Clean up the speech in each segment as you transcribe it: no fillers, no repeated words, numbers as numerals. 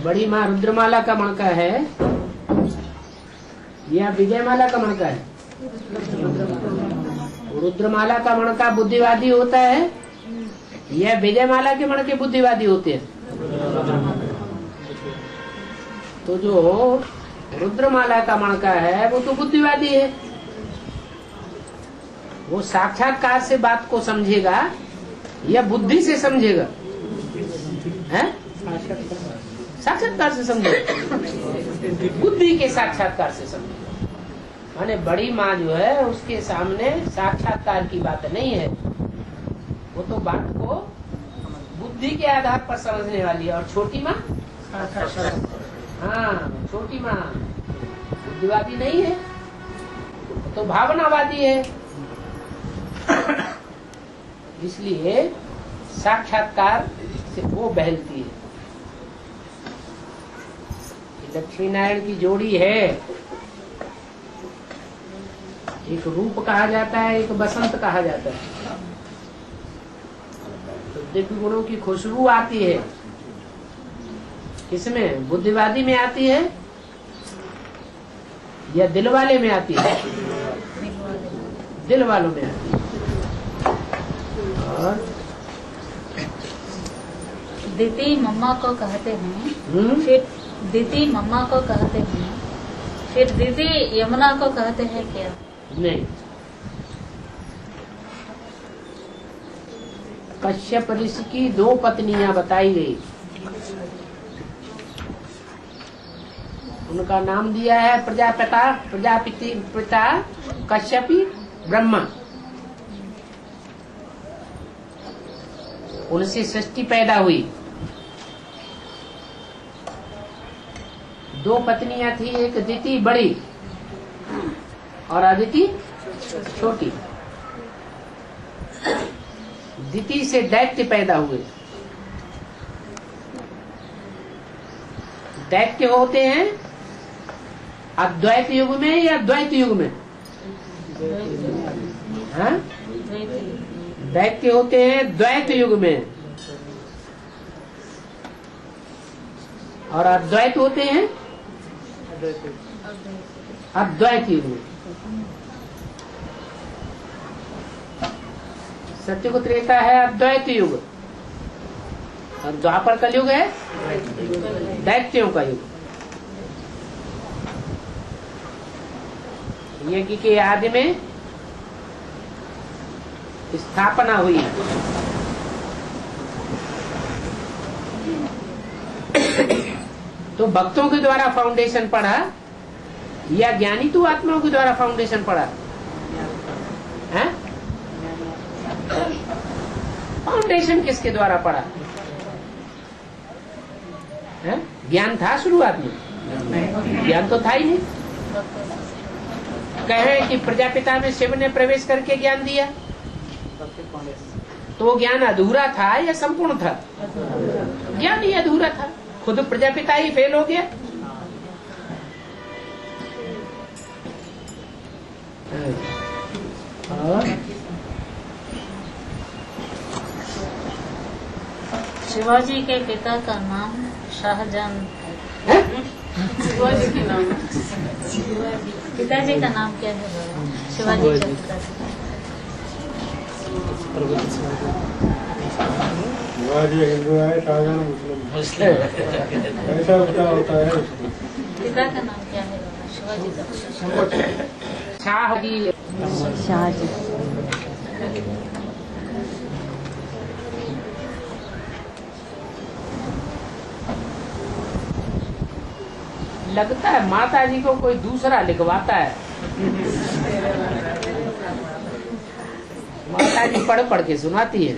बड़ी माँ रुद्रमाला का मणका है या विजयमाला का मणका है? रुद्रमाला का मणका बुद्धिवादी होता है या विजयमाला के मणके बुद्धिवादी होते हैं? तो जो रुद्रमाला का मणका है वो तो बुद्धिवादी है, वो साक्षात्कार से बात को समझेगा या बुद्धि से समझेगा? है साक्षात्कार से समझेगा, बुद्धि के साक्षात्कार से समझेगा। माने बड़ी माँ जो है उसके सामने साक्षात्कार की बात नहीं है, वो तो बात को बुद्धि के आधार पर समझने वाली है। और छोटी माँ, हाँ छोटी माँ बुद्धिवादी नहीं है, तो भावनावादी है। इसलिए साक्षात्कार से वो बहलती है। लक्ष्मी नारायण की जोड़ी है, एक रूप कहा जाता है, एक बसंत कहा जाता है। तो दिव्य गुणों की खुशबू आती है, किसमें? बुद्धिवादी में आती है या दिल वाले में आती है? दिल वालों में आती है। और दीदी मम्मा को कहते हैं, फिर दीदी मम्मा को कहते हैं, फिर दीदी यमुना को कहते हैं क्या? नहीं, कश्यप ऋषि की 2 पत्नियां बताई गई, उनका नाम दिया है प्रजापति पिता कश्यपी ब्रह्मा। उनसे सृष्टि पैदा हुई। 2 पत्नियां थी, एक अदिति बड़ी और अदिति छोटी। दिति से दैत्य पैदा हुए। दैत्य होते हैं अद्वैत युग में या द्वैत युग में? हाँ? दैत्य होते हैं द्वैत युग में और अद्वैत होते हैं अद्वैत युग में। सत्युग त्रेता है अद्वैत युग और द्वापर कलयुग है दैत्यों का युग। यज्ञ के आदि में स्थापना हुई। तो भक्तों के द्वारा फाउंडेशन पड़ा या ज्ञानी तो आत्माओं के द्वारा फाउंडेशन पड़ा है? फाउंडेशन किसके द्वारा पड़ा है? ज्ञान था शुरुआत में? ज्ञान तो था ही नहीं। कहे कि प्रजापिता में शिव ने प्रवेश करके ज्ञान दिया, तो वो ज्ञान अधूरा था या संपूर्ण था? ज्ञान ही अधूरा था, खुद प्रजापिता ही फेल हो गया। शिवाजी के पिता का नाम शाहजहां है। शिवाजी के नाम, पिताजी का नाम क्या है? शिवाजी के पिताजी। शिवाजी हिंदू है, शाहजहां मुस्लिम। ऐसा होता है। पिता का नाम क्या है? शिवाजी का। शाहजी। लगता है माता जी को कोई दूसरा लिखवाता है। माता जी पढ़ पढ़ के सुनाती है।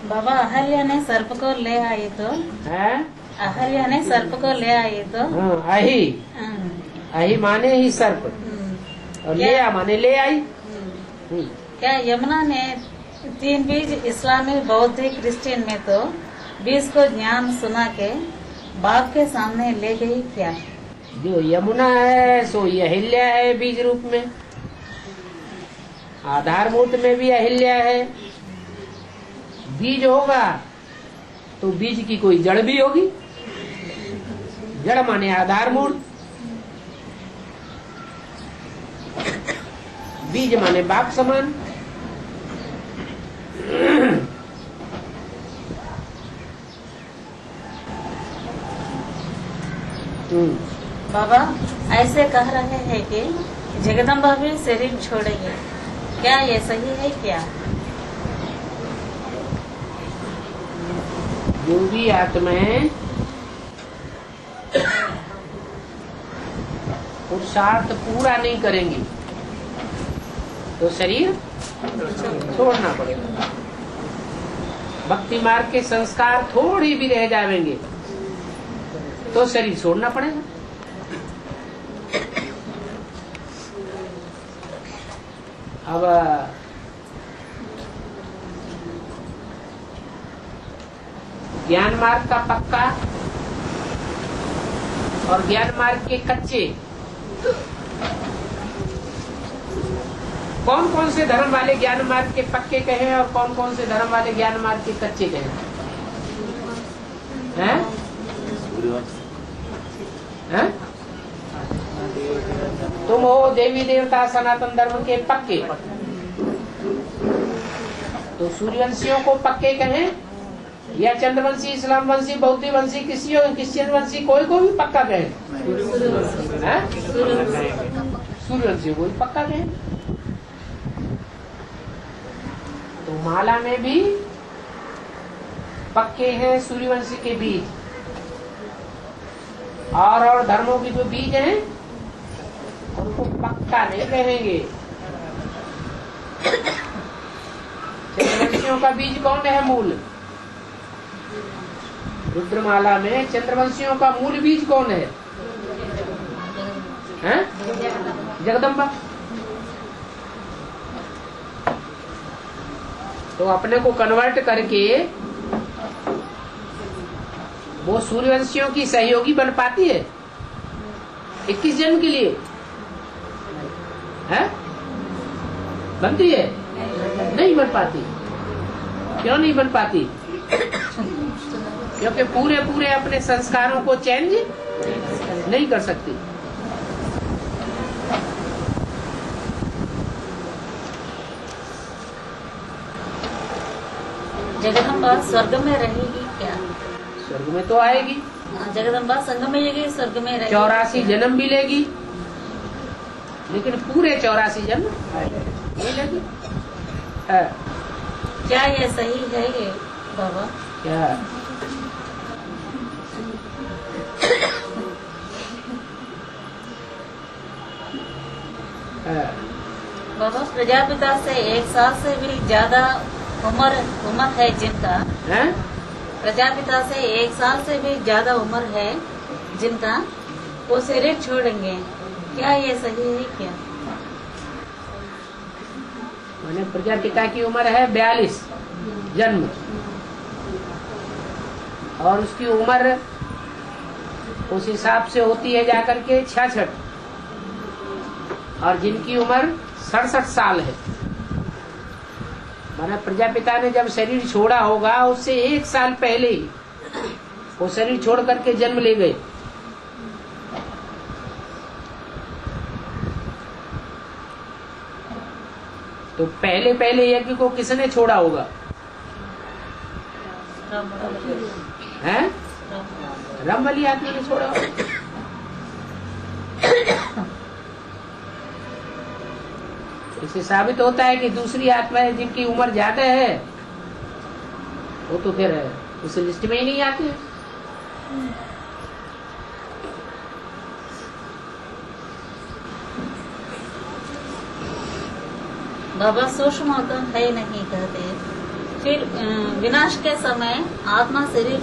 बाबा अहल्या ने सर्प को ले आई तो है? अहल्या ने सर्प को ले आई तो हाँ, अही माने ही सर्प और ले आ माने ले आई। क्या यमुना ने 3 बीज इस्लामी, बौद्धिक, क्रिश्चियन में तो 20 को ज्ञान सुना के बाप के सामने ले गई क्या? जो यमुना है सो अहिल्या है बीज रूप में, आधारभूत में भी अहिल्या है। बीज होगा तो बीज की कोई जड़ भी होगी। जड़ माने आधारभूत, बीज माने बाप समान। बाबा ऐसे कह रहे हैं कि जगदम्बा भी शरीर छोड़ेंगे, क्या ये सही है क्या? जो भी आत्माएं पुरुषार्थ पूरा नहीं करेंगी तो शरीर छोड़ना पड़ेगा। भक्ति मार्ग के संस्कार थोड़ी भी रह जाएंगे तो शरीर छोड़ना पड़ेगा। अब ज्ञान मार्ग का पक्का और ज्ञान मार्ग के कच्चे, कौन कौन से धर्म वाले ज्ञान मार्ग के पक्के कहे और कौन कौन से धर्म वाले ज्ञान मार्ग के कच्चे कहे हैं? हैं? तुम हो देवी देवता सनातन धर्म के पक्के, तो सूर्यवंशियों को पक्के कहें या चंद्रवंशी, इस्लाम वंशी, बौद्ध वंशी, क्रिश्चियन वंशी, कोई को भी पक्का कहे? सूर्यवंशियों को भी पक्का कहे। तो माला में भी पक्के हैं सूर्यवंशी के बीज, और धर्मों की जो बीज हैं उनको पक्का नहीं कहेंगे। चंद्रवंशियों का बीज कौन है? मूल। रुद्रमाला में चंद्रवंशियों का मूल बीज कौन है? हैं? जगदम्बा। तो अपने को कन्वर्ट करके वो सूर्यवंशियों की सहयोगी बन पाती है 21 जन्म के लिए? है? बनती है? नहीं बन पाती। क्यों नहीं बन पाती? क्योंकि पूरे पूरे अपने संस्कारों को चेंज नहीं कर सकती। जगदम्बा स्वर्ग में रहेगी क्या? स्वर्ग में तो आएगी। जगदम्बा संग में रहेगी, स्वर्ग में रहेगी। 84 जन्म भी लेगी, लेकिन पूरे 84 जन्म नहीं लेगी। क्या ये सही है ये बाबा? क्या? बाबा प्रजापिता से 1 साल से भी ज्यादा उम्र है जिनका, प्रजापिता से 1 साल से भी ज्यादा उम्र है जिनका, वो शरीर छोड़ेंगे, क्या ये सही है क्या? मैंने प्रजापिता की उम्र है 42 जन्म, और उसकी उम्र उस हिसाब से होती है जाकर के 66, और जिनकी उम्र 67 साल है। माना प्रजापिता ने जब शरीर छोड़ा होगा उससे 1 साल पहले ही वो शरीर छोड़ करके जन्म ले गए। तो पहले पहले यज्ञ को किसने छोड़ा होगा? हैं? राम वाली आत्मा ने छोड़ा होगा। इससे साबित होता है कि दूसरी आत्माएं जिनकी उम्र ज्यादा है वो तो फिर उस लिस्ट में ही नहीं आते। बाबा सूक्ष्म है नहीं कहते, फिर विनाश के समय आत्मा शरीर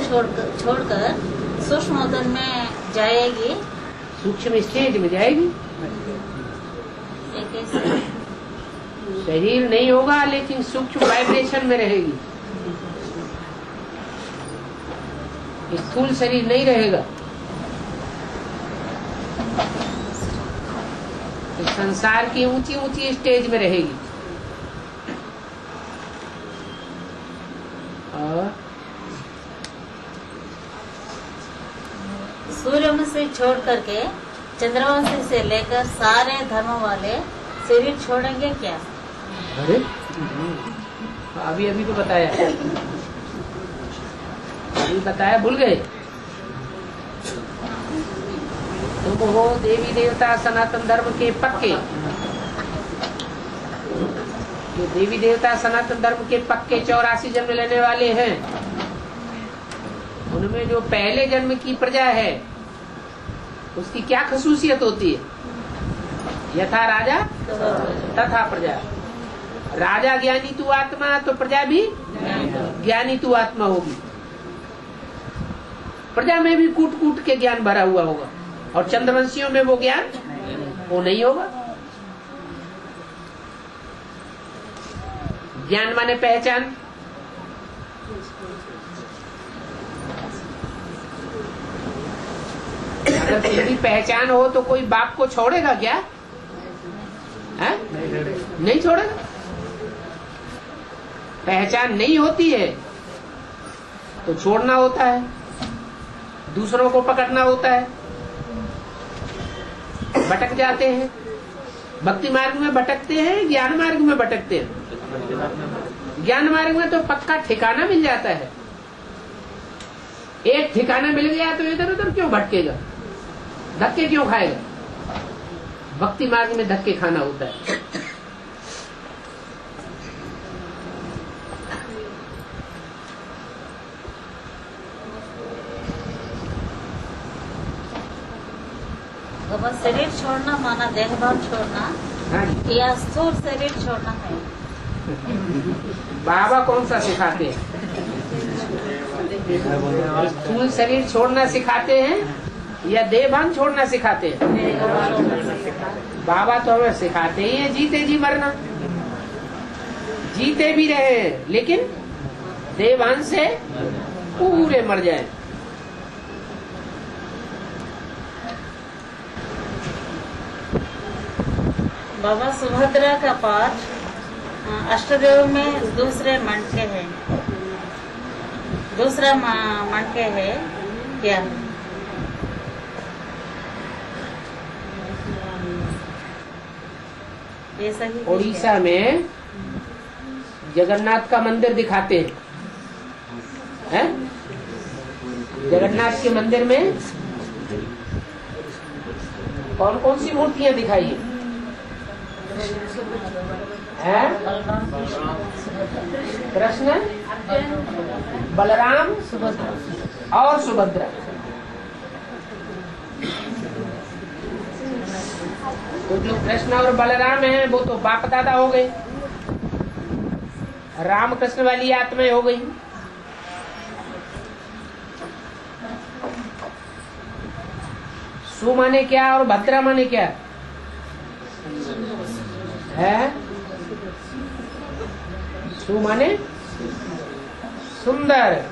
छोड़कर सूक्ष्म में जाएगी, सूक्ष्म स्टेज में जाएगी। शरीर नहीं होगा लेकिन सूक्ष्म वाइब्रेशन में रहेगी, स्थूल शरीर नहीं रहेगा। संसार की ऊंची ऊंची स्टेज में रहेगी। छोड़ करके चंद्रवंशी से लेकर सारे धर्म वाले शरीर छोड़ेंगे क्या? अरे अभी अभी तो बताया, अभी बताया, भूल गए? तुम हो देवी देवता सनातन धर्म के पक्के, जो देवी देवता सनातन धर्म के पक्के 84 जन्म लेने वाले हैं, उनमें जो पहले जन्म की प्रजा है उसकी क्या खसूसियत होती है? यथा राजा तथा प्रजा। राजा ज्ञानी तू आत्मा, तो प्रजा भी ज्ञानी तू आत्मा होगी। प्रजा में भी कूट कूट के ज्ञान भरा हुआ होगा, और चंद्रवंशियों में वो ज्ञान वो नहीं होगा। ज्ञान माने पहचान। अगर तेरी पहचान हो तो कोई बाप को छोड़ेगा क्या? है? नहीं छोड़ेगा। पहचान नहीं होती है तो छोड़ना होता है, दूसरों को पकड़ना होता है, भटक जाते हैं। भक्ति मार्ग में भटकते हैं, ज्ञान मार्ग में भटकते हैं। ज्ञान मार्ग में तो पक्का ठिकाना मिल जाता है। एक ठिकाना मिल गया तो इधर उधर क्यों भटकेगा, धक्के क्यों खाएगा? भक्ति मार्ग में धक्के खाना होता है। बाबा शरीर छोड़ना माना देहभाव छोड़ना या स्थूल शरीर छोड़ना है? बाबा कौन सा सिखाते हैं? स्थूल शरीर छोड़ना सिखाते हैं या देहभान छोड़ना सिखाते हैं? बाबा तो हमें सिखाते ही है जीते जी मरना। जीते भी रहे लेकिन देहभान से पूरे मर जाए। बाबा सुभद्रा का पाठ अष्टदेव में दूसरे मणके है, दूसरा मणके है क्या? ये सही? उड़ीसा में जगन्नाथ का मंदिर दिखाते हैं। जगन्नाथ के मंदिर में कौन कौन सी मूर्तियां दिखाई है? कृष्ण, बलराम और सुभद्रा। तो जो कृष्ण और बलराम हैं वो तो बाप दादा हो गए, राम कृष्ण वाली आत्माएं हो गई। सु माने क्या और भद्रा माने क्या है? सु माने सुंदर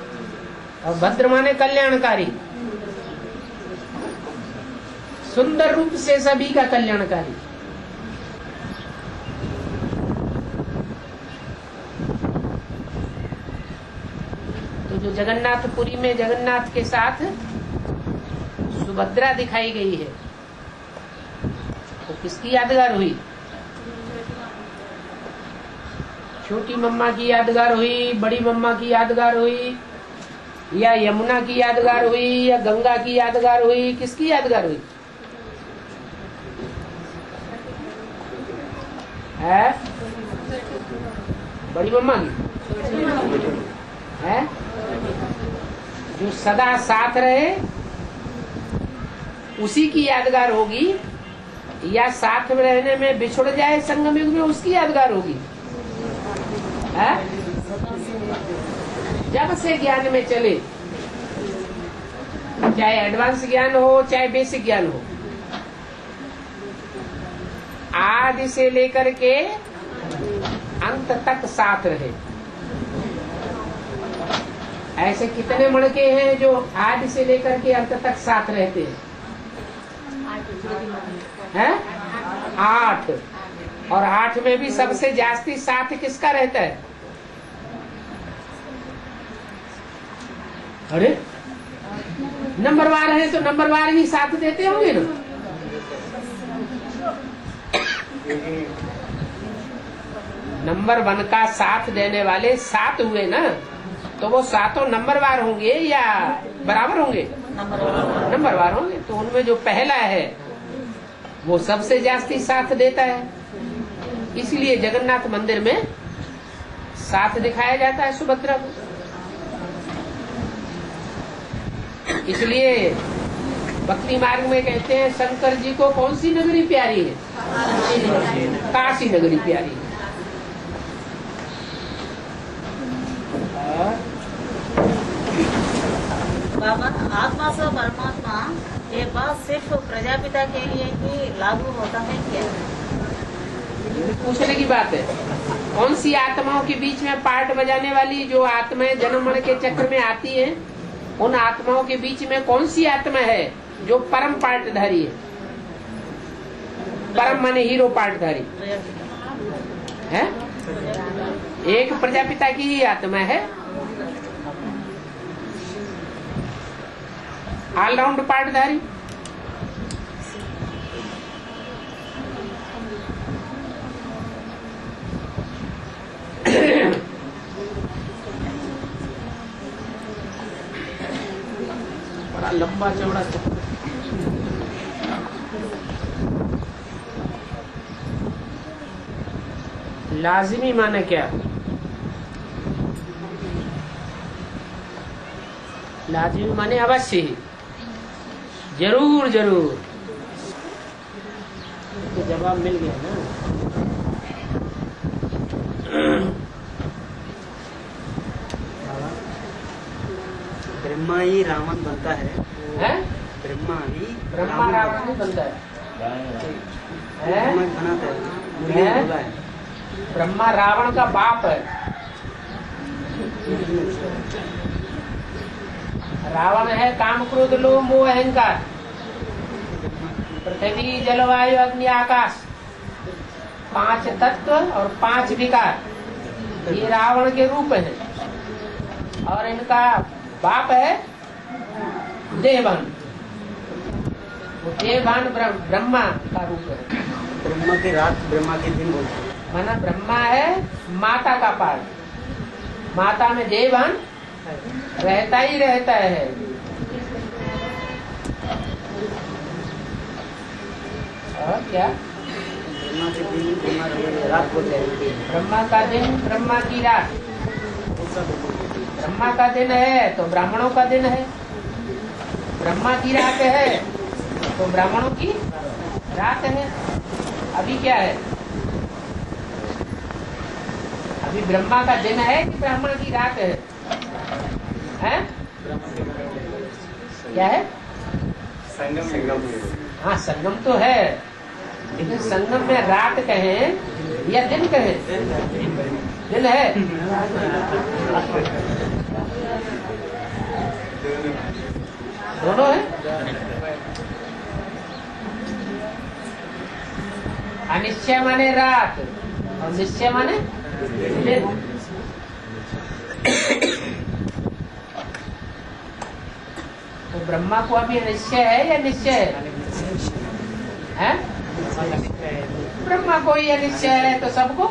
और भद्र माने कल्याणकारी। सुंदर रूप से सभी का कल्याणकारी। तो जो जगन्नाथपुरी में जगन्नाथ के साथ सुभद्रा दिखाई गई है तो किसकी यादगार हुई? छोटी मम्मा की यादगार हुई, बड़ी मम्मा की यादगार हुई, या यमुना की यादगार हुई, या गंगा की यादगार हुई? किसकी यादगार हुई है? बड़ी मम्मा की है, जो सदा साथ रहे उसी की यादगार होगी, या साथ में रहने में बिछुड़ जाए संगम युग में उसकी यादगार होगी है? जब से ज्ञान में चले, चाहे एडवांस ज्ञान हो चाहे बेसिक ज्ञान हो, आदि से लेकर के अंत तक साथ रहे। ऐसे कितने मणके हैं जो आदि से लेकर के अंत तक साथ रहते हैं? 8। और 8 में भी सबसे जास्ती साथ किसका रहता है? अरे नंबरवार है तो नंबरवार भी साथ देते होंगे ना। नंबर 1 का साथ देने वाले 7 हुए ना, तो वो 7 नंबरवार होंगे या बराबर होंगे? नंबरवार होंगे। तो उनमें जो पहला है वो सबसे जास्ती साथ देता है, इसलिए जगन्नाथ मंदिर में साथ दिखाया जाता है सुभद्रा को। इसलिए भक्ति मार्ग में कहते हैं शंकर जी को कौन सी नगरी प्यारी है? काशी नगरी प्यारी है। बाबा, आत्मा से परमात्मा ये बात सिर्फ प्रजापिता के लिए ही लागू होता है क्या? पूछने की बात है। कौन सी आत्माओं के बीच में पार्ट बजाने वाली जो आत्माएं जन्म मरण के चक्र में आती हैं, उन आत्माओं के बीच में कौन सी आत्मा है जो परम पार्टधारी है? परम माने हीरो पार्टधारी है। एक प्रजापिता की ही आत्मा है, ऑलराउंड पार्टधारी। बड़ा लंबा चौड़ा चक्कर। लाजिमी माने क्या? लाजिमी माने अवश्य ही, जरूर जरूर। तो जवाब मिल गया ना। ब्रह्मा ही रावण बनता है? ब्रह्मा रावण नहीं बनता है, बनाता है। ब्रह्मा रावण का बाप है। रावण है काम क्रोध लोभ मोह अहंकार, पृथ्वी जलवायु अग्नि आकाश, 5 तत्व और 5 विकार, ये रावण के रूप है। और इनका बाप है देवभान। वो देवभान ब्रह्मा का रूप है। ब्रह्मा की रात ब्रह्मा के दिन बोलते हैं। माना ब्रह्मा है माता का पार्ट। माता में देवभान रहता ही रहता है। और क्या? ब्रह्मा के दिन ब्रह्मा की रात बोलते हैं। ब्रह्मा का दिन ब्रह्मा की रात। ब्रह्मा का दिन है तो ब्राह्मणों का दिन है, ब्रह्मा की रात है तो ब्राह्मणों की रात है। अभी क्या है? अभी ब्रह्मा का दिन है कि ब्राह्मण की रात है? हैं? क्या है? संगम। हाँ, संगम तो है, लेकिन संगम में रात कहें या दिन कहें? दिन है। दोनों है। अनिश्चय माने रात और निश्चय माने दिन। तो ब्रह्मा को अभी निश्चय है या निश्चय है? ब्रह्मा को ही अनिश्चय है तो सबको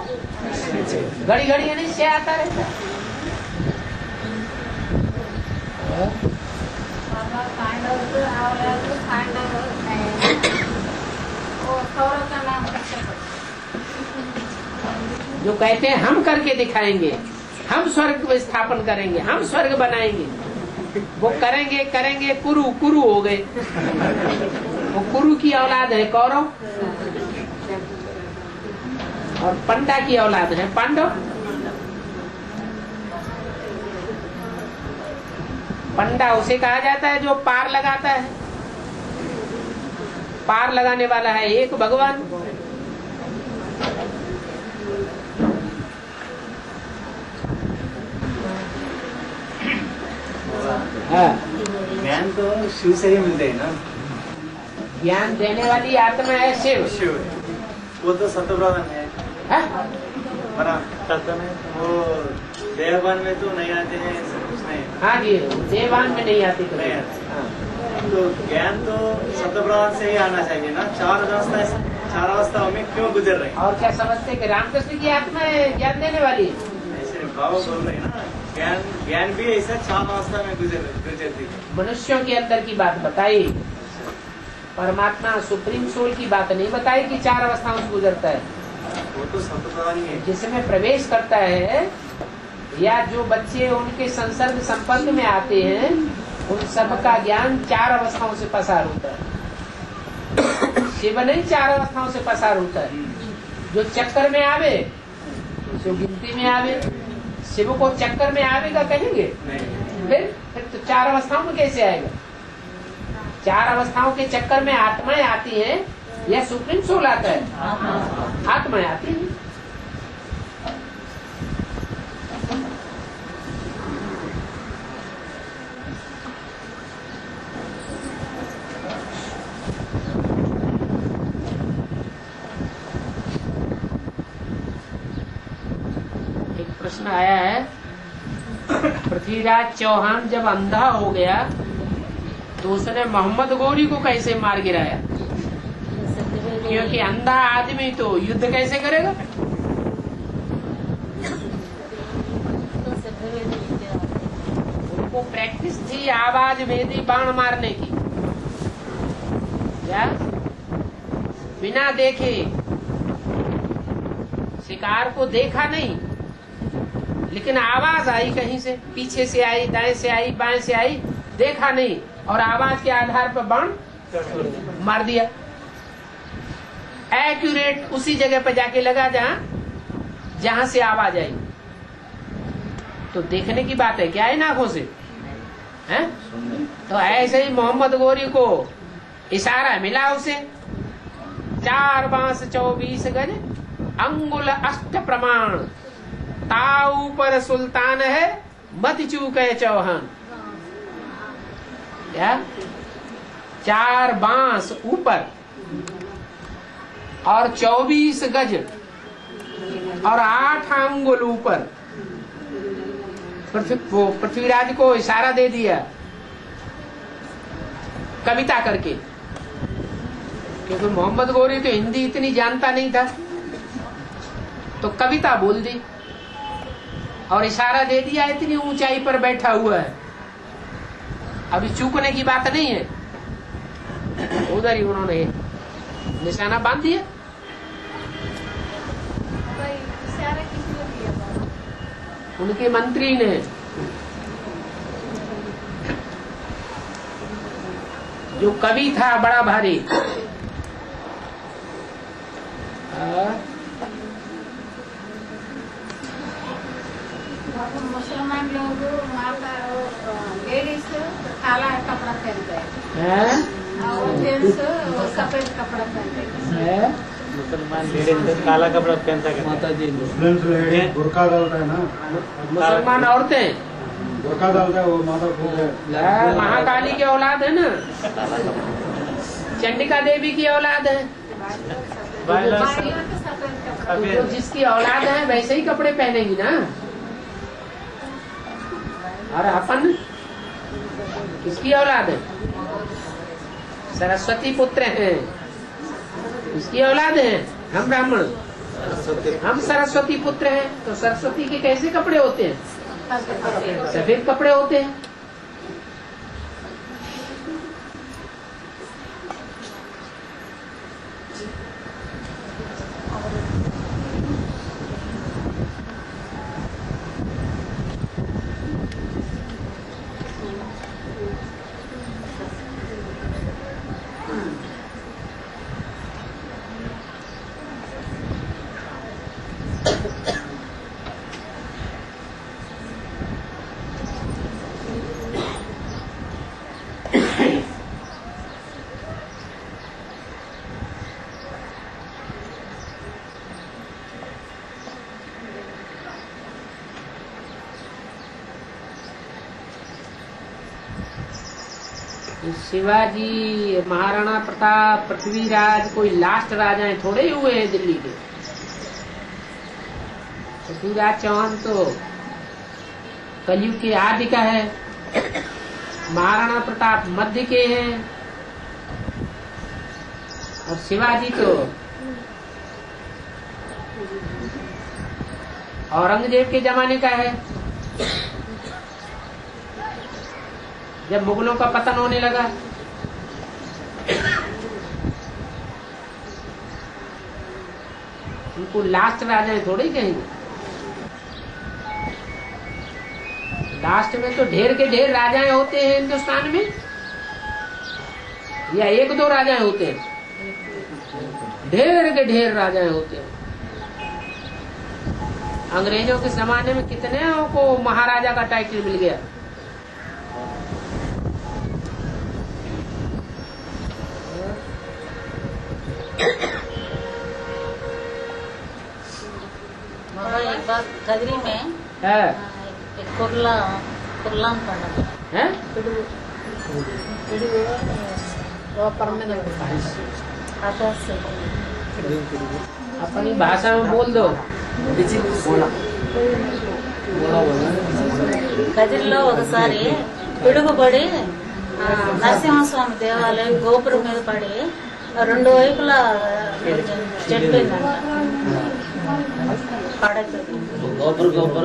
घड़ी घड़ी अनिश्चय आता रहता है। जो कहते हैं हम करके दिखाएंगे, हम स्वर्ग स्थापन करेंगे, हम स्वर्ग बनाएंगे, वो करेंगे करेंगे कुरु कुरु हो गए। वो कुरु की औलाद है कौरव और पंडा की औलाद है पांडव। पंडा उसे कहा जाता है जो पार लगाता है। पार लगाने वाला है एक भगवान। ज्ञान तो शिव से ही मिलते है ना। ज्ञान देने वाली आत्मा है शिव। शिव वो तो सत्यप्रधान है। बना करता है वो देवभान में तो नहीं आते हैं, सब कुछ नहीं। हाँ जी, देवभान में नहीं आती तो नहीं आते। तो ज्ञान तो शतप्रधान से ही आना चाहिए ना। चार अवस्थाओं में क्यों गुजर रहे हैं? और क्या समझते कि रामकृष्ण की आत्मा ज्ञान देने वाली है? ऐसे बाबा बोल रहे हैं ना, ज्ञान भी ऐसा 4 अवस्था में गुजरती है। मनुष्यों के अंदर की बात बताई, परमात्मा सुप्रीम सोल की बात नहीं बताई कि 4 अवस्थाओं से गुजरता है। वो तो शतप्रधान ही है। जिसमें प्रवेश करता है या जो बच्चे उनके संसर्ग संपर्क में आते हैं, उन सब का ज्ञान 4 अवस्थाओं से पसार होता है। शिव नहीं 4 अवस्थाओं से पसार होता है। जो चक्कर में आवे, जो गिनती में आवे, शिव को चक्कर में आवेगा कहेंगे? फिर तो 4 अवस्थाओं में कैसे आएगा? 4 अवस्थाओं के चक्कर में आत्माएं आती हैं या सुप्रीम सोल आता है? आत्माएं आती हैं। प्रश्न आया है, पृथ्वीराज चौहान जब अंधा हो गया तो उसने मोहम्मद गौरी को कैसे मार गिराया? क्योंकि अंधा आदमी तो युद्ध कैसे करेगा? उनको प्रैक्टिस थी आवाज भेदी बाण मारने की, क्या बिना देखे, शिकार को देखा नहीं, लेकिन आवाज आई कहीं से, पीछे से आई, दाएं से आई, बाएं से आई, देखा नहीं, और आवाज के आधार पर बाण मार दिया। एक्यूरेट उसी जगह पर जाके लगा जहां से आवाज आई। तो देखने की बात है क्या इन आंखों से? हैं? तो ऐसे ही मोहम्मद गौरी को इशारा मिला उसे, 4 बांस 24 गज अंगुल अष्ट प्रमाण, ताऊ पर सुल्तान है मत चूके चौहान। क्या 4 बांस ऊपर और 24 गज और 8 अंगुल ऊपर पृथ्वीराज को इशारा दे दिया कविता करके, क्योंकि मोहम्मद गौरी तो हिंदी इतनी जानता नहीं था, तो कविता बोल दी और इशारा दे दिया, इतनी ऊंचाई पर बैठा हुआ है, अभी चूकने की बात नहीं है। उधर ही उन्होंने निशाना बांध दिया। उनके मंत्री ने। जो कवि था बड़ा भारी, मुसलमान लोग लेडीज काला कपड़ा पहनते हैं और जेंट्स सफेद कपड़ा पहनते हैं। मुसलमान लेडीज काला कपड़ा पहनता है, माता जी मुस्लिम बुर्का डालता है ना, मुसलमान औरतें बुर्का डालता है, वो माता खोल महाकाली की औलाद है ना, चंडिका देवी की औलाद है, तो जिसकी औलाद है वैसे ही कपड़े पहनेगी ना। और अपन किसकी औलाद है? सरस्वती पुत्र हैं, इसकी औलाद है। हम ब्राह्मण, हम सरस्वती पुत्र हैं, तो सरस्वती के कैसे कपड़े होते हैं? सफेद कपड़े होते हैं। शिवाजी, महाराणा प्रताप, पृथ्वीराज कोई लास्ट राजाएं थोड़े ही हुए हैं दिल्ली के। पृथ्वीराज चौहान तो कलयुग के आदि का है, महाराणा प्रताप मध्य के हैं और शिवाजी तो औरंगजेब के जमाने का है। जब मुगलों का पतन होने लगा, उनको लास्ट राजाएं थोड़ी कहेंगे। लास्ट में तो ढेर के ढेर राजाएं होते हैं हिंदुस्तान में, या एक दो राजाएं होते हैं, ढेर के ढेर राजाएं होते हैं। अंग्रेजों के जमाने में कितने को महाराजा का टाइटल मिल गया। एक बार कजरी में है कुर्लान पड़ा है आकाश से अपनी भाषा में बोल दो। కదిరిలో ఒకసారి పిడుగుపడి నరసింహస్వామి దేవాలయం గోపురం మీద పడి రెండు వైపులా చెట్టిందంట गोबर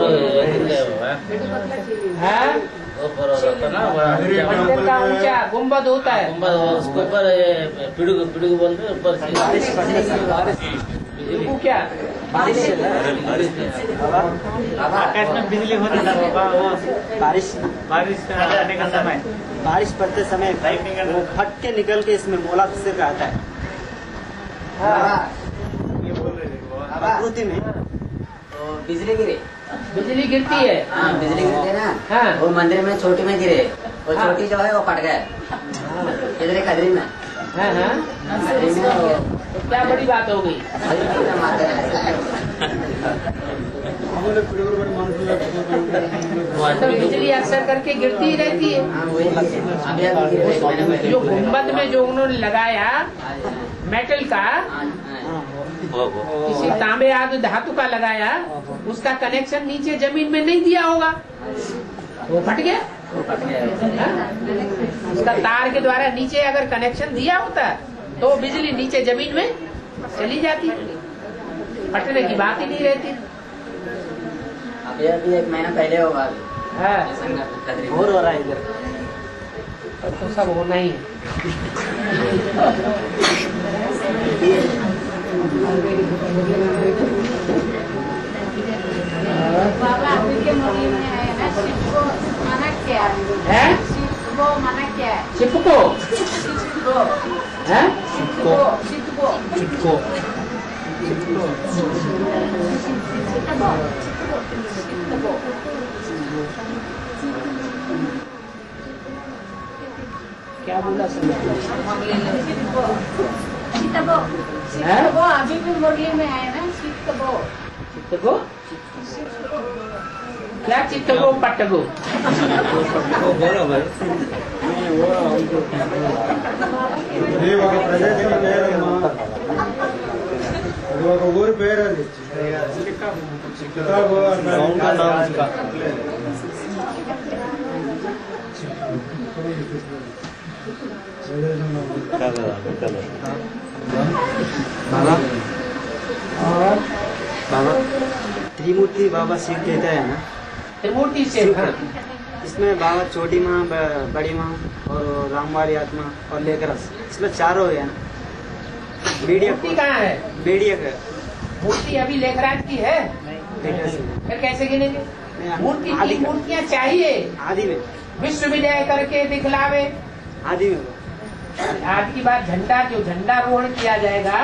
है? मंदिर का ऊंचा गुम्बद होता है, उसके ऊपर पिड़ुग पिड़ुग बोलते हैं ऊपर वो क्या आकाश में बिजली होती है बाबा, वो बारिश बारिश आने का समय बारिश पड़ते समय वो फट के निकल के इसमें मोला से आता है। ये बोल रहे थे वो। प्रकृति में तो बिजली गिरे, बिजली गिरती है। हाँ बिजली गिरती है ना। हाँ। वो मंदिर में छोटी में गिरे, वो हाँ। छोटी जो है वो फट गए इधर खदरी में। हाँ हाँ, खदरी में वो तो क्या बड़ी बात हो गई। मारते हैं। तो बिजली अक्सर करके गिरती ही रहती है। हाँ वही अभी अभी गिर रही है। जो गुम्बद में जो उन्होंने लगाया मेटल का, किसी तांबे आदि धातु का लगाया, उसका कनेक्शन नीचे जमीन में नहीं दिया होगा, वो फट गया। हाँ? उसका तार के द्वारा नीचे अगर कनेक्शन दिया होता तो बिजली नीचे जमीन में चली जाती, फटने की बात ही नहीं रहती। अभी अभी 1 महीना पहले होगा। हाँ, खदरी में। और हो रहा है इधर। तो सब होना ही है। बाबा अभी के मुरली में है ना, शिव को मना क्या है? शिव को मना क्या है? चिप को है? क्या बोला वो अभी भी मुरली में है ना, चित्तबो चित्तगो क्या चित्तगो पट्टगो ఇది ఒక ప్రదేశం పేరమ్మా, అది ఒక ఊరి పేరు. అది చికాగో बाबा त्रिमूर्ति बाबा शिव कहता है ना, त्रिमूर्ति से। हाँ। इसमें बाबा छोटी माँ, बड़ी माँ और रामवारी आत्मा और लेकर इसमें 4 हो गया ना। मूर्ति कहाँ है? बेड़िया का मूर्ति अभी लेखराज की है, बेटा से फिर कैसे गिनेंगे? मूर्ति आदि की में मूर्तियाँ चाहिए, आदि में विश्व विजय करके दिखलावे। आदि में आज की बात, झंडा जो झंडारोहण किया जाएगा,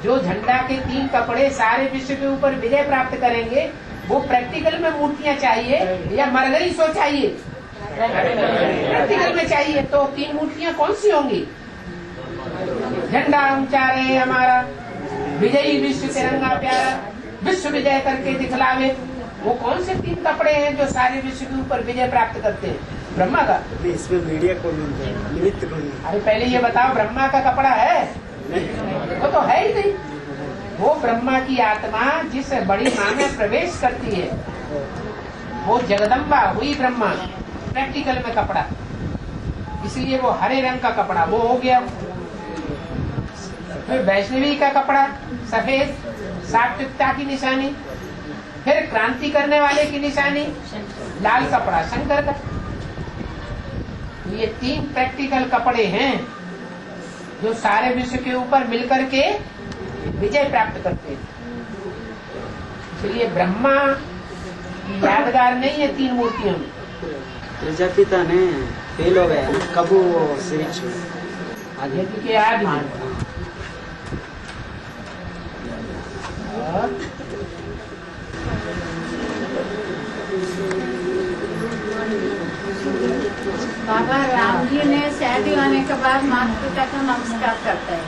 जो झंडा के 3 कपड़े सारे विश्व के ऊपर विजय प्राप्त करेंगे, वो प्रैक्टिकल में मूर्तियाँ चाहिए या मर गई सो चाहिए? प्रैक्टिकल में चाहिए। तो 3 मूर्तियाँ कौन सी होंगी? झंडा ऊंचा रहे हमारा, विजयी विश्व तिरंगा प्यारा, विश्व विजय करके दिखलावे। वो कौन से 3 कपड़े हैं जो सारे विश्व के ऊपर विजय प्राप्त करते हैं? ब्रह्मा का। इसमें मीडिया कौन मिलता है, निमित्त कौन मिलता अरे पहले ये बताओ, ब्रह्मा का कपड़ा है? वो तो है ही नहीं। वो ब्रह्मा की आत्मा जिस बड़ी माँ में प्रवेश करती है, वो जगदम्बा हुई ब्रह्मा। प्रैक्टिकल में कपड़ा इसलिए वो हरे रंग का कपड़ा वो हो गया। फिर वैष्णवी का कपड़ा सफेद, सात्विकता की निशानी। फिर क्रांति करने वाले की निशानी लाल कपड़ा शंकर का। ये 3 प्रैक्टिकल कपड़े हैं जो सारे विश्व के ऊपर मिलकर के विजय प्राप्त करते हैं। इसलिए ब्रह्मा की यादगार नहीं है 3 मूर्तियों में। प्रजापिता ने फेल हो गया, कब वो सिरिच आगे के आदमी बाबा राम जी ने शादी होने के बाद माता पिता को नमस्कार करते हैं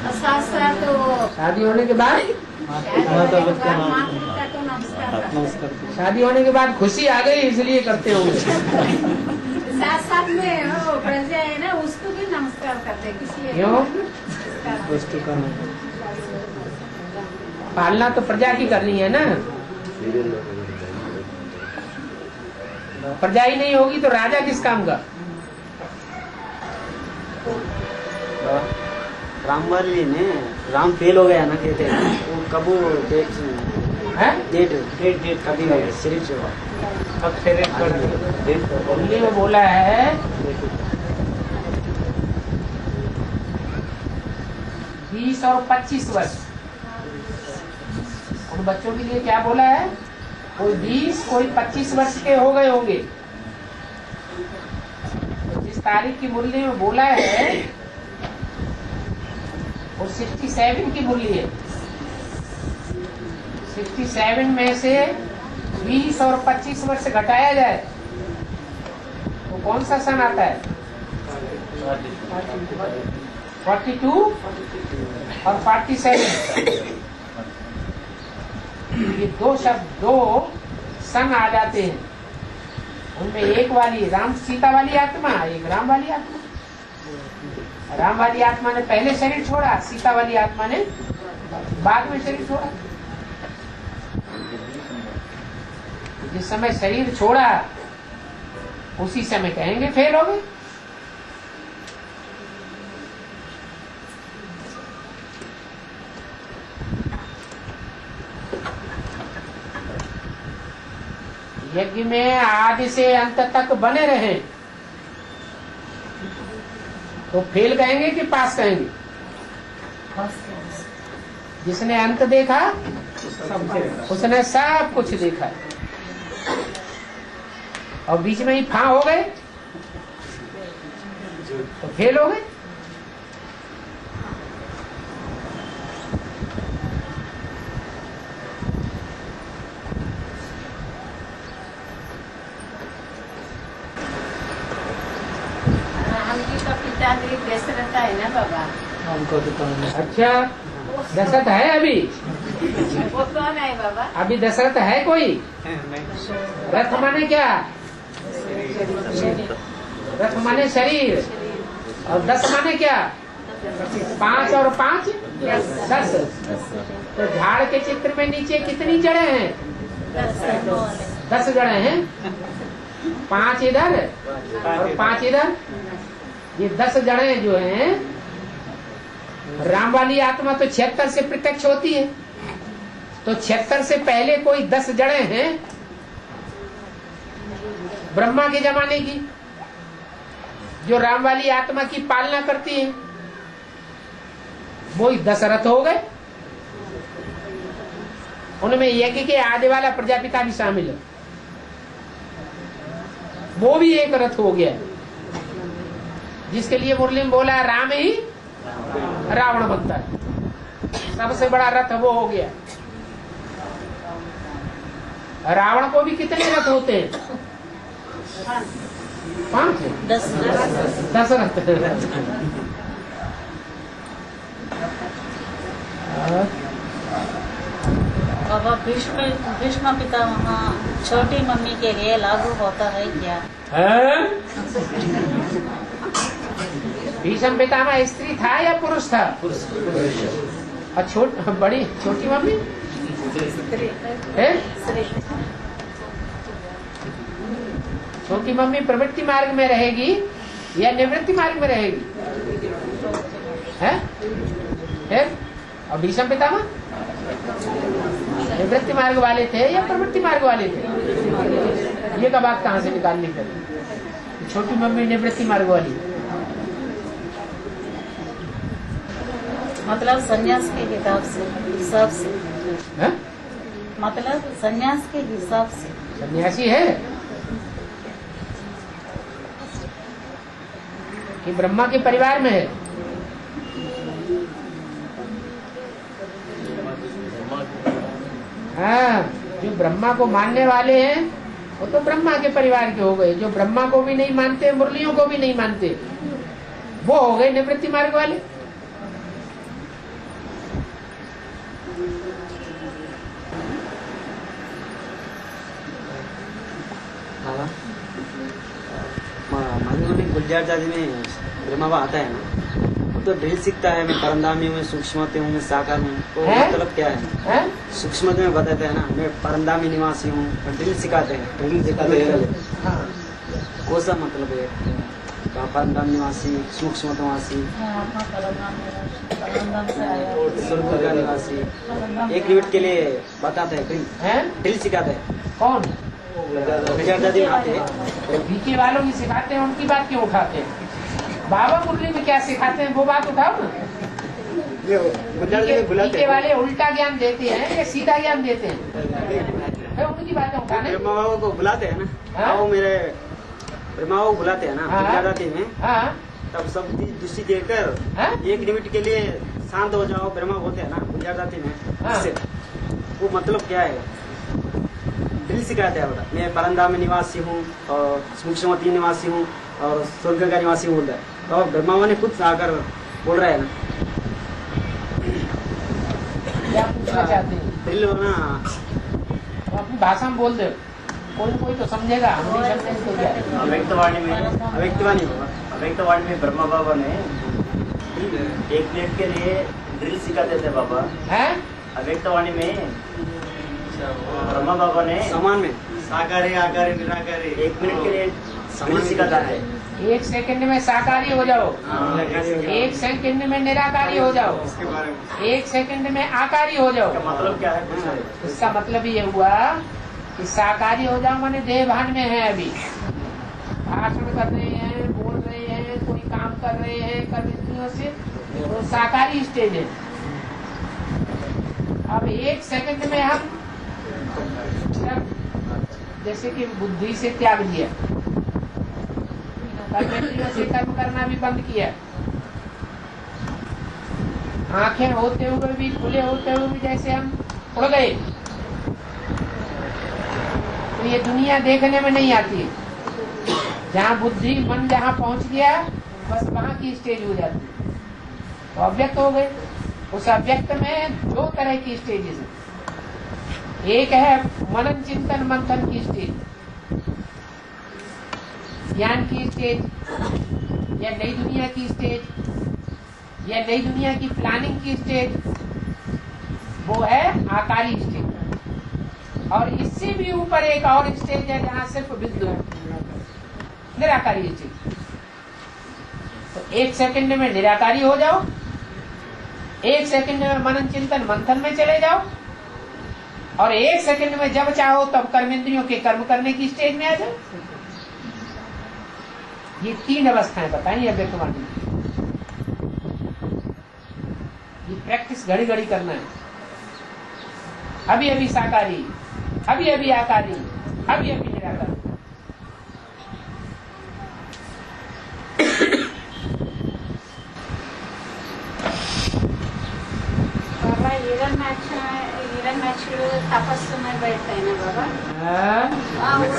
और साथ साथ वो शादी होने के बाद माता पिता को नमस्कार करते हैं। शादी होने के बाद खुशी आ गई इसलिए करते होंगे। साथ साथ में वो प्रजा है ना उसको भी नमस्कार करते हैं। किसी क्यों? पालना तो प्रजा की करनी है ना। प्रजा ही नहीं होगी तो राजा किस काम का? रामवाली ने राम फेल हो गया ना, कहते हैं वो कब डेट कभी सिरिच हुआ, अब फिर हिंदी में बोला है 20 और 25 वर्ष। उन बच्चों के लिए क्या बोला है? कोई 20 कोई 25 वर्ष के हो गए होंगे। तो जिस तारीख की मुरली में बोला है वो 67 की मुरली है। 67 में से 20 और 25 वर्ष घटाया जाए तो कौन सा सन आता है? 42 और 47। ये 2 शब्द 2 सन आ जाते हैं। उनमें एक वाली राम सीता वाली आत्मा, एक राम वाली आत्मा। राम वाली आत्मा ने पहले शरीर छोड़ा, सीता वाली आत्मा ने बाद में शरीर छोड़ा। जिस समय शरीर छोड़ा उसी समय कहेंगे फेल हो गए। यज्ञ में आदि से अंत तक बने रहे तो फेल कहेंगे कि पास कहेंगे? जिसने अंत देखा उसने सब कुछ देखा और बीच में ही फां हो गए तो फेल हो गए। पिताजी दशरथ है ना बाबा? अच्छा दशरथ है अभी? वो कौन है बाबा? अभी दशरथ है कोई? रथ माने क्या? रथ माने शरीर। और 10 माने क्या? 5 और 5 10। तो झाड़ के चित्र में नीचे कितनी जड़ें हैं? 10 जड़ें हैं। 5 इधर और 5 इधर। ये 10 जड़ें जो हैं राम वाली आत्मा तो 76 से प्रत्यक्ष होती है। तो 76 से पहले कोई 10 जड़ें हैं ब्रह्मा के जमाने की जो राम वाली आत्मा की पालना करती है। वो ही दशरथ हो गए। उनमें यज्ञ के आदि वाला प्रजापिता भी शामिल है। वो भी एक रथ हो गया जिसके लिए मुरली में बोला राम ही रावण बनता है। सबसे बड़ा रथ वो हो गया। रावण को भी कितने रथ होते हैं? 5 10 रथ। बाबा भीष्म पितामह छोटी मम्मी के लिए लागू होता है क्या? भीष्म पितामह स्त्री था या पुरुष था? और बड़ी छोटी मम्मी है? छोटी मम्मी प्रवृत्ति मार्ग में रहेगी या निवृत्ति मार्ग में रहेगी? है? और भीष्म पितामह निवृत्ति मार्ग वाले थे या प्रवृत्ति मार्ग वाले थे? ये का बात कहाँ से निकालनी फिर? छोटी मम्मी निवृत्ति मार्ग वाली। मतलब संन्यास के हिसाब से है? मतलब संन्यास के हिसाब से सन्यासी है कि ब्रह्मा के परिवार में है? हाँ, जो ब्रह्मा को मानने वाले हैं वो तो ब्रह्मा के परिवार के हो गए। जो ब्रह्मा को भी नहीं मानते, मुरलियों को भी नहीं मानते, वो हो गए निवृत्ति मार्ग वाले। गुलजार जाति में ब्रह्मा बाबा आता है ना, वो तो ड्रिल सीखता है। मैं परंदामी हूँ, सूक्ष्मते हूँ, मैं साकार हूँ। तो मतलब क्या है? सूक्ष्मते में बताते हैं ना, मैं परंदामी निवासी हूँ। ड्रिल सिखाते हैं, ड्रिल सिखाते हैं। कौन सा मतलब है? परंदाम निवासी, सूक्ष्म निवासी, स्वर्ग का निवासी। 1 मिनट के लिए बताते हैं, ड्रिल सिखाते हैं। कौन? गुलजार जाति में आते हैं। बीके वालों की सिखाते हैं, उनकी बात क्यों उठाते हैं? बाबा मुरली में क्या सिखाते हैं वो बात उठाओ ना। बीके वाले उल्टा ज्ञान देते हैं या सीधा ज्ञान देते हैं? उनकी बातें उठाने। ब्रह्मा बाबा को बुलाते हैं ना, वो मेरे ब्रह्मा बाबा को बुलाते हैं ना गुलजार जाति में। तब सब दूसरी देकर 1 मिनट के लिए शांत हो जाओ, ब्रह्मा बोलते हैं ना गुलजार जाति में। वो मतलब क्या है? दिल सिखाते हैं। मैं परंदा में निवासी हूँ और सूक्ष्मती निवासी हूँ और स्वर्ग का निवासी हूँ बोलता है। तो ब्रह्मा ने खुद आकर बोल रहा है ना। क्या पूछना चाहते हैं? दिल ना अपनी भाषा में बोल दे, कोई तो समझेगा, हम नहीं समझेंगे तो क्या? अव्यक्तवाणी में ब्रह्मा बाबा ने 1 मिनट के लिए ड्रिल सिखाते थे बाबा। है? अव्यक्तवाणी में ब्रह्मा बाबा ने समान में साकारी आकारी निराकारी 1 मिनट के लिए ड्रिल सिखाता है। 1 सेकंड में साकारी हो जाओ, 1 सेकंड में निराकारी हो जाओ, 1 सेकंड में आकारी हो जाओ। मतलब क्या है? इसका मतलब ये हुआ कि साकारी हो जाओ माने देह भान में है, अभी भाषण कर रहे हैं, बोल रहे हैं, कोई काम कर रहे हैं कर्म इंद्रियों से, तो साकारी स्टेज है। अब 1 सेकंड में हम जैसे कि बुद्धि से त्याग दिया, कर्म इंद्रियों से कर्म करना भी बंद किया, आंखें होते हुए भी, खुले होते हुए भी जैसे हम उड़ गए, तो ये दुनिया देखने में नहीं आती है। जहाँ बुद्धि मन जहाँ पहुंच गया बस वहाँ की स्टेज हो जाती है, तो अव्यक्त हो गए। उस अव्यक्त में 2 तरह की स्टेजेस है। एक है मनन चिंतन मंथन की स्टेज, ज्ञान की स्टेज, या नई दुनिया की स्टेज, या नई दुनिया की प्लानिंग की स्टेज, वो है आकारी स्टेज। और इससे भी ऊपर एक और स्टेज है जहाँ सिर्फ बिंदु है, निराकारी स्टेज। तो 1 सेकंड में निराकारी हो जाओ, 1 सेकंड में मनन चिंतन मंथन में चले जाओ, और 1 सेकंड में जब चाहो तब कर्मेंद्रियों के कर्म करने की स्टेज में आ जाओ। ये 3 अवस्थाएं बताई अव्यक्तवाणी। ये प्रैक्टिस घड़ी घड़ी करना है। अभी अभी साकारी, अभी अभी आकारी, अभी अभी निराकारी। बाबा हिरण्याक्षर तपस्सु में बैठते हैं ना बाबा, उस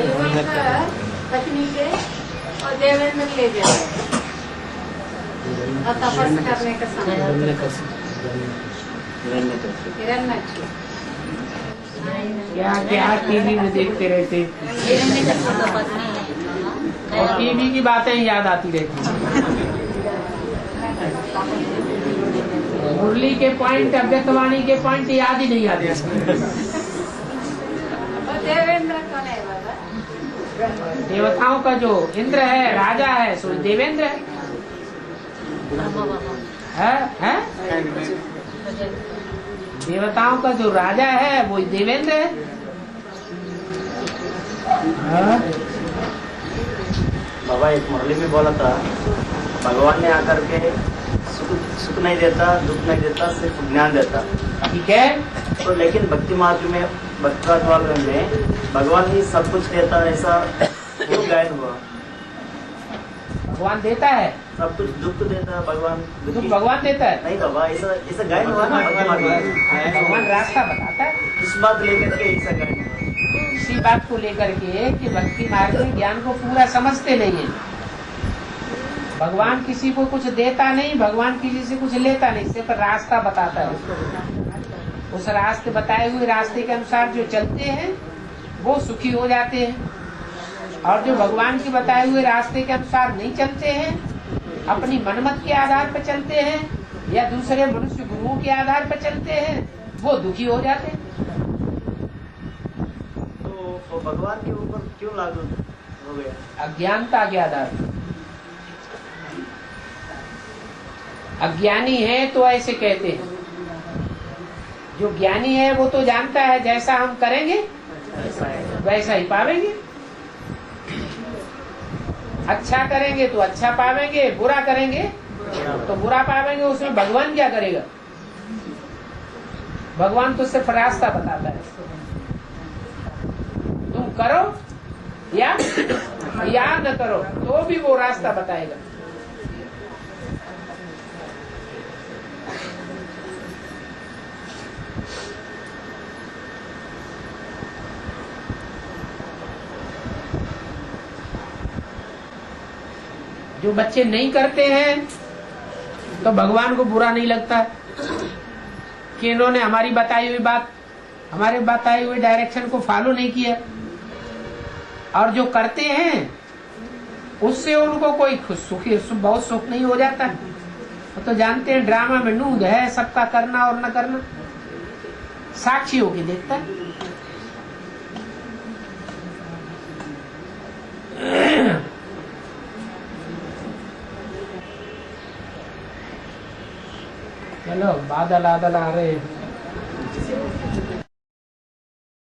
युवक पत्नी के और देवेंद्र ले जाते हैं और तपस्या करने का समय हिरण्याक्षर क्या क्या टीवी में देखते रहते, और टीवी की बातें याद आती रहती। मुरली के पॉइंट, अव्यक्तवाणी के पॉइंट याद ही नहीं आते। देवेंद्र कौन है बाबा? देवताओं का जो इंद्र है, राजा है, सो देवेंद्र है? देवताओं का जो राजा है वो देवेंद्र है। बाबा एक मुरली में बोला था, भगवान ने आकर के सुख नहीं देता, दुख नहीं देता, सिर्फ ज्ञान देता। ठीक है, तो लेकिन भक्ति मार्ग में, भक्ति मार्ग में भगवान ही सब कुछ देता, ऐसा क्यों गायन हुआ? भगवान देता है सब कुछ, दुख तो देता है भगवान, दुख भगवान देता है नहीं बाबा, ऐसा गायन हुआ ना भक्ति मार्ग में। भगवान रास्ता बताता है। इस बात लेकर के ऐसा गायन हुआ, इसी बात को लेकर के कि भक्ति मार्ग में ज्ञान को पूरा समझते नहीं है। भगवान किसी को कुछ देता नहीं, भगवान किसी से कुछ लेता नहीं, सिर्फ रास्ता बताता है। उस रास्ते बताए हुए रास्ते के अनुसार जो चलते हैं वो सुखी हो जाते हैं, और जो भगवान के बताए हुए रास्ते के अनुसार नहीं चलते हैं, अपनी मनमत के आधार पर चलते हैं या दूसरे मनुष्य गुरुओं के आधार पर चलते हैं, वो दुखी हो जाते हैं। तो भगवान के ऊपर क्यों लागू हो गया? अज्ञानता के आधार पर। अज्ञानी है तो ऐसे कहते हैं, जो ज्ञानी है वो तो जानता है जैसा हम करेंगे वैसा ही पावेंगे। अच्छा करेंगे तो अच्छा पावेंगे, बुरा करेंगे तो बुरा पावेंगे। उसमें भगवान क्या करेगा? भगवान तो सिर्फ रास्ता बताता है, तुम करो या न करो, तो भी वो रास्ता बताएगा। जो बच्चे नहीं करते हैं तो भगवान को बुरा नहीं लगता कि इन्होंने हमारी बताई हुई बात, हमारे बताए हुए डायरेक्शन को फॉलो नहीं किया। और जो करते हैं उससे उनको कोई बहुत सुख नहीं हो जाता। तो जानते हैं ड्रामा में नूद है सबका करना और न करना, साक्षी होके देखता है। चलो बादल आदल आ रहे हैं।